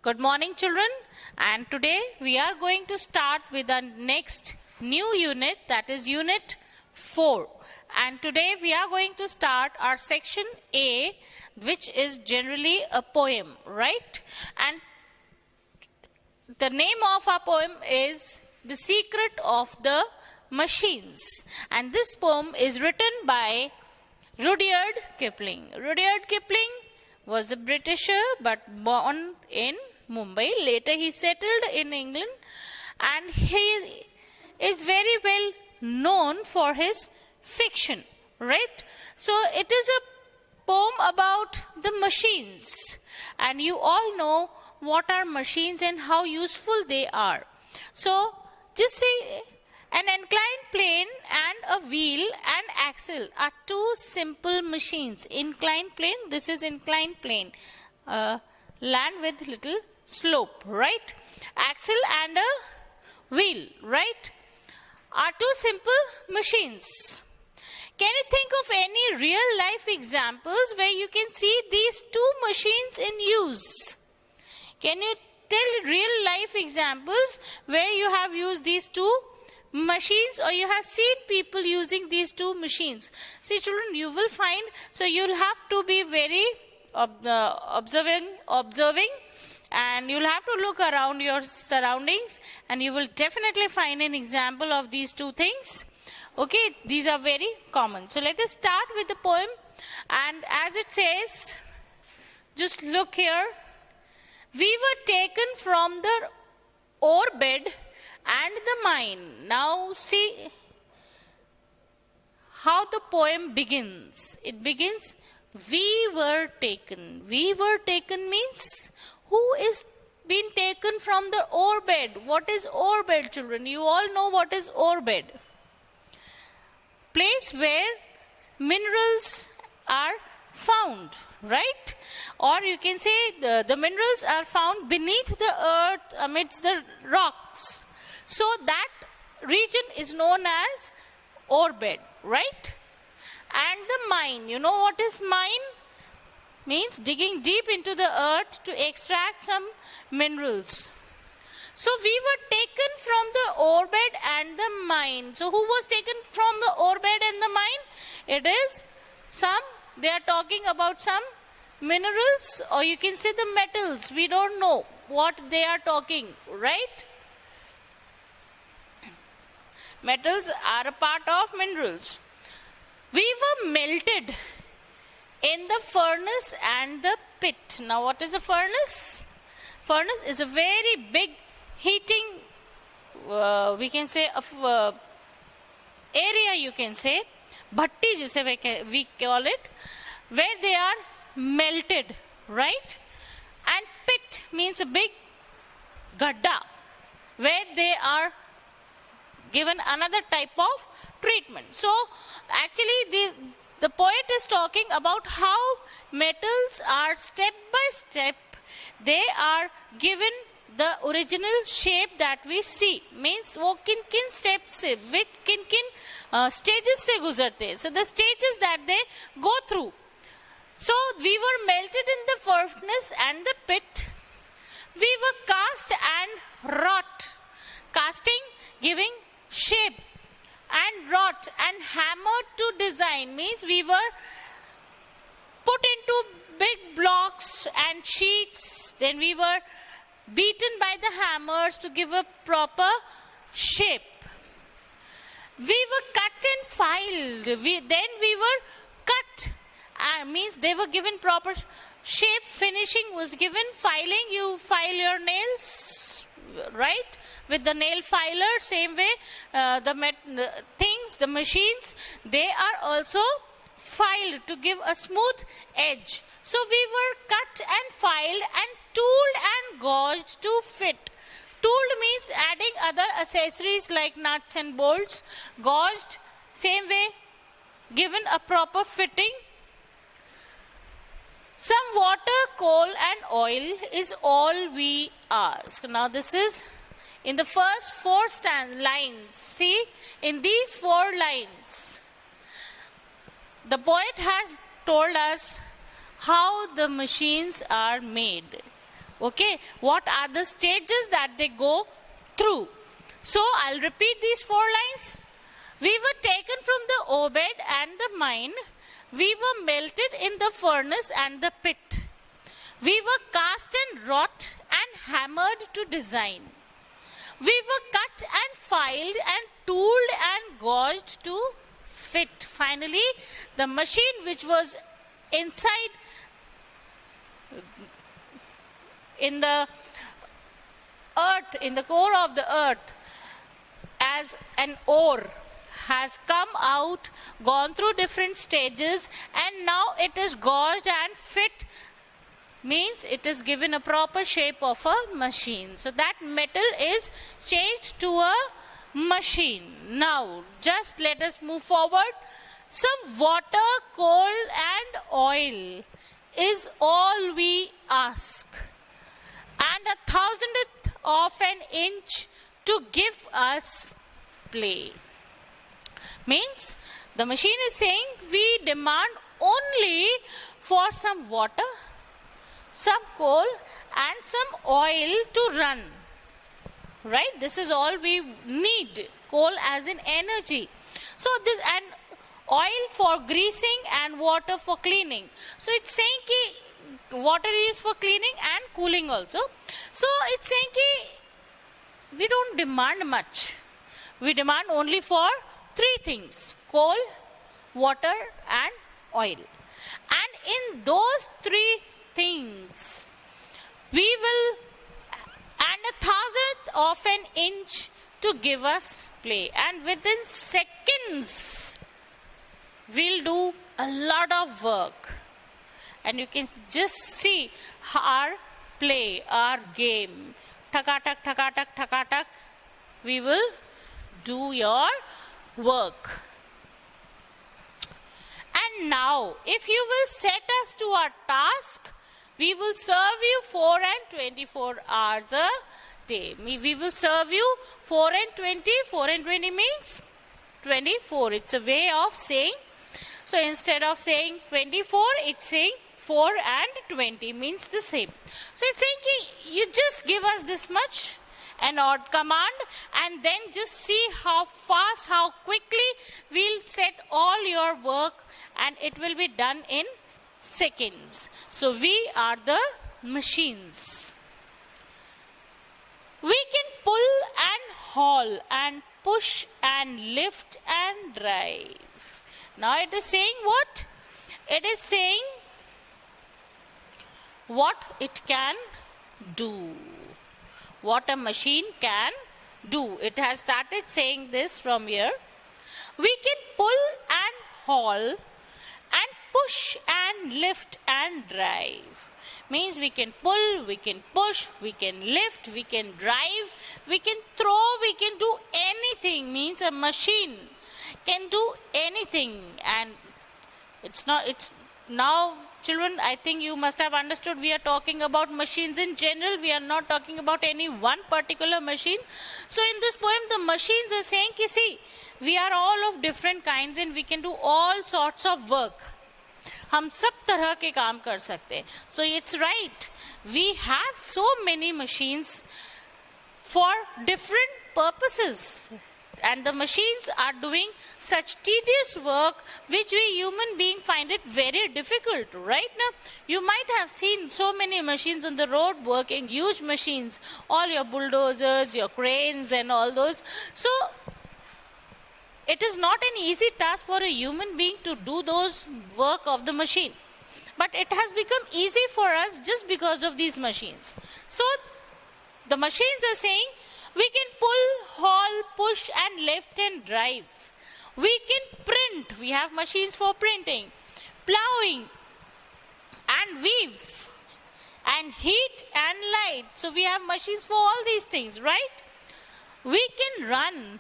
Good morning, children. And today we are going to start with the next new unit, that is Unit 4. And today we are going to start our section A, which is generally a poem, right? And the name of our poem is The Secret of the Machines. And this poem is written by Rudyard Kipling. Rudyard Kipling was a Britisher but born in Mumbai. Later he settled in England, and he is very well known for his fiction, right? So it is a poem about the machines, and you all know what are machines and how useful they are. So just see, an inclined plane and a wheel and axle are two simple machines. Inclined plane, this is inclined plane, land with little slope, right? Axle and a wheel, right, are two simple machines. Can you think of any real life examples where you can see these two machines in use? Can you tell real life examples where you have used these two machines, or you have seen people using these two machines? See, children, you will find, so you'll have to be very observing, and you'll have to look around your surroundings, and you will definitely find an example of these two things. Okay, these are very common. So let us start with the poem, and as it says, just look here. We were taken from the ore bed and the mine. Now see how the poem begins. It begins, we were taken. We were taken means who is been taken from the ore bed? What is ore bed, children? You all know what is ore bed. Place where minerals are found, right? Or you can say the minerals are found beneath the earth, amidst the rocks. So that region is known as ore bed, right? And the mine, you know what is mine? Means digging deep into the earth to extract some minerals. So we were taken from the ore bed and the mine. So who was taken from the ore bed and the mine? It is they are talking about some minerals, or you can say the metals. We don't know what they are talking, right? Metals are a part of minerals. We were melted in the furnace and the pit. Now what is a furnace? Furnace is a very big heating, we can say, of area, you can say, bhatti jise we call it, where they are melted, right? And pit means a big gadda, where they are given another type of treatment. So actually the poet is talking about how metals are step by step, they are given the original shape that we see. Means वो किन किन steps से, with किन किन stages से गुजरते. So the stages that they go through. So we were melted in the furnace and the pit. We were cast and wrought. Casting, giving shape, and wrought and hammered to design means we were put into big blocks and sheets. Then we were beaten by the hammers to give a proper shape. We were cut and filed. Then we were cut. Means they were given proper shape. Finishing was given. Filing, you file your nails, right? With the nail filer, same way, the machines, they are also filed to give a smooth edge. So we were cut and filed and tooled and gauged to fit. Tooled means adding other accessories like nuts and bolts. Gauged, same way, given a proper fitting. Some water, coal and oil is all we ask. Now this is in the first four lines. See, in these 4 lines, the poet has told us how the machines are made. Okay, what are the stages that they go through? So I'll repeat these 4 lines. We were taken from the Obed and the mine. We were melted in the furnace and the pit. We were cast and wrought and hammered to design. We were cut and filed and tooled and gauged to fit. Finally, the machine which was inside in the earth, in the core of the earth, as an ore, has come out, gone through different stages, and now it is gauged and fit, means it is given a proper shape of a machine. So that metal is changed to a machine. Now, just let us move forward. Some water, coal, and oil is all we ask, and 1,000th of an inch to give us play. Means the machine is saying we demand only for some water, some coal, and some oil to run. Right? This is all we need. Coal as in energy. So this, and oil for greasing and water for cleaning. So it's saying ki water is for cleaning and cooling also. So it's saying ki we don't demand much. We demand only for 3 things: coal, water, and oil. And in those 3 things, we will, and 1,000th of an inch to give us play. And within seconds, we'll do a lot of work. And you can just see our play, our game. Thakatak, thakatak, thakatak. We will do your work. And now, if you will set us to our task, we will serve you 4 and 24 hours a day. We will serve you 4 and 20. 4 and 20 means 24. It's a way of saying. So instead of saying 24, it's saying 4 and 20 means the same. So it's saying you just give us this much, an odd command, and then just see how fast, how quickly we'll set all your work, and it will be done in seconds. So we are the machines. We can pull and haul and push and lift and drive. Now it is saying what? It is saying what it can do. What a machine can do. It has started saying this from here. We can pull and haul and push and lift and drive. Means we can pull, we can push, we can lift, we can drive, we can throw, we can do anything. Means a machine can do anything. And it's now, children, I think you must have understood we are talking about machines in general. We are not talking about any one particular machine. So in this poem, the machines are saying, see, we are all of different kinds and we can do all sorts of work. हम सब तरह के काम कर सकते. So it's right. We have so many machines for different purposes. And the machines are doing such tedious work which we human beings find it very difficult. Right now, you might have seen so many machines on the road working, huge machines, all your bulldozers, your cranes and all those. So it is not an easy task for a human being to do those work of the machine. But it has become easy for us just because of these machines. So the machines are saying, we can pull, haul, push and lift and drive. We can print. We have machines for printing, plowing and weave and heat and light. So we have machines for all these things, right? We can run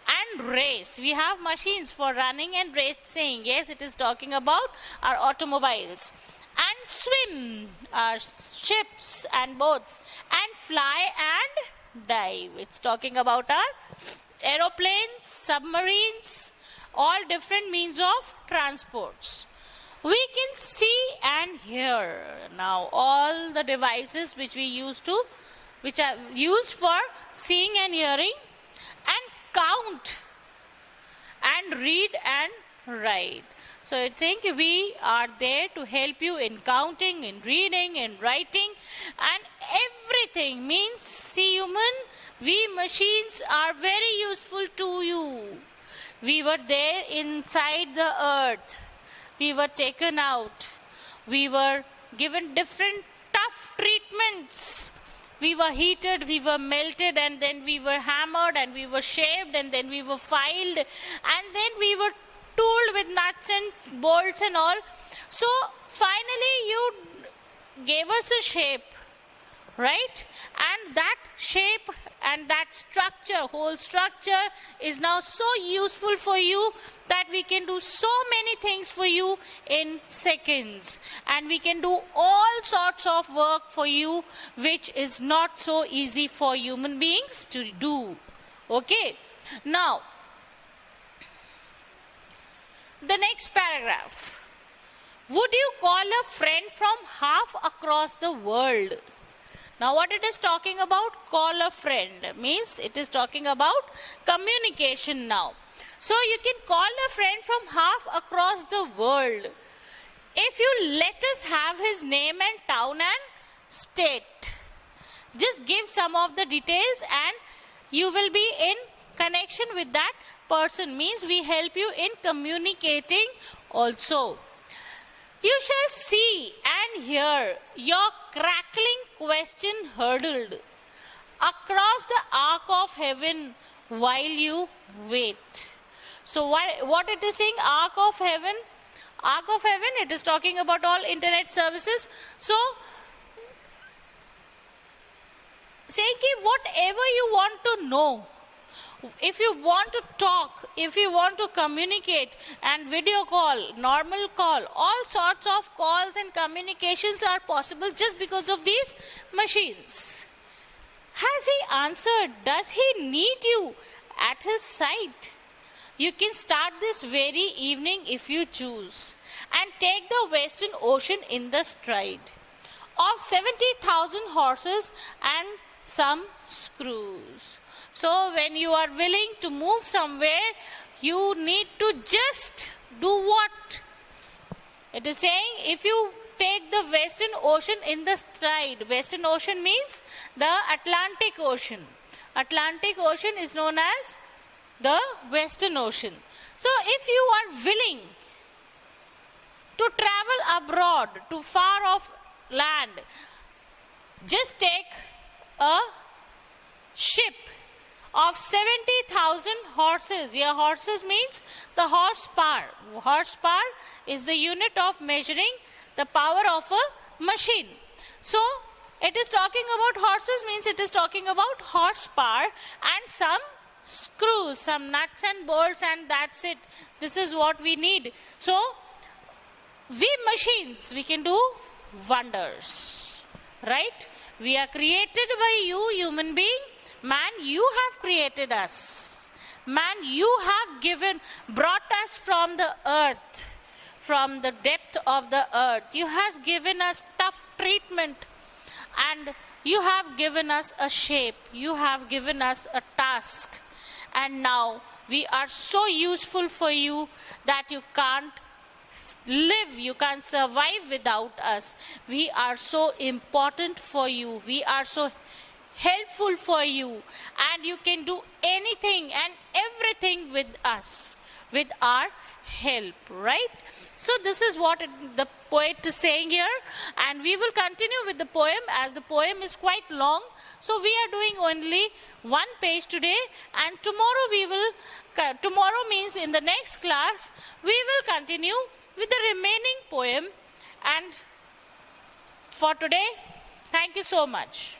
and race. We have machines for running and racing. Yes, it is talking about our automobiles. And swim, our ships and boats. And fly and dive. It's talking about our aeroplanes, submarines, all different means of transports. we can see and hear. Now all the devices which which are used for seeing and hearing, and count and read and write. So it's saying we are there to help you in counting, in reading, in writing, and everything. Means, see human, we machines are very useful to you. We were there inside the earth. We were taken out. We were given different tough treatments. We were heated, we were melted, and then we were hammered, and we were shaved, and then we were filed, and then we were tooled with nuts and bolts and all. So finally you gave us a shape, right? And that shape and that structure, whole structure, is now so useful for you that we can do so many things for you in seconds. And we can do all sorts of work for you which is not so easy for human beings to do. Okay? Now, the next paragraph. Would you call a friend from half across the world? Now what it is talking about, call a friend, means it is talking about communication now. So you can call a friend from half across the world if you let us have his name and town and state. Just give some of the details and you will be in connection with that person, means we help you in communicating also. You shall see and hear your crackling question hurtled across the arc of heaven while you wait. So what it is saying, arc of heaven? Arc of heaven, it is talking about all internet services. So, saying whatever you want to know, if you want to talk, if you want to communicate, and video call, normal call, all sorts of calls and communications are possible just because of these machines. Has he answered? Does he need you at his side? You can start this very evening if you choose, and take the Western Ocean in the stride of 70,000 horses and some screws. So when you are willing to move somewhere, you need to just do what? It is saying if you take the Western Ocean in the stride. Western Ocean means the Atlantic Ocean. Atlantic Ocean is known as the Western Ocean. So if you are willing to travel abroad to far off land, just take a ship of 70,000 horses. Here horses means the horsepower. Horsepower is the unit of measuring the power of a machine. So it is talking about horses, means it is talking about horsepower and some screws, some nuts and bolts, and that's it. This is what we need. So we machines, we can do wonders, right? We are created by you, human being. Man, you have created us. Man, you have brought us from the earth, from the depth of the earth. You have given us tough treatment, and you have given us a shape. You have given us a task. And now we are so useful for you that you can't live, you can't survive without us. We are so important for you. We are so helpful for you, and you can do anything and everything with us, with our help, right? So this is what the poet is saying here, and we will continue with the poem as the poem is quite long. So we are doing only one page today, and tomorrow means in the next class we will continue with the remaining poem. And for today, thank you so much.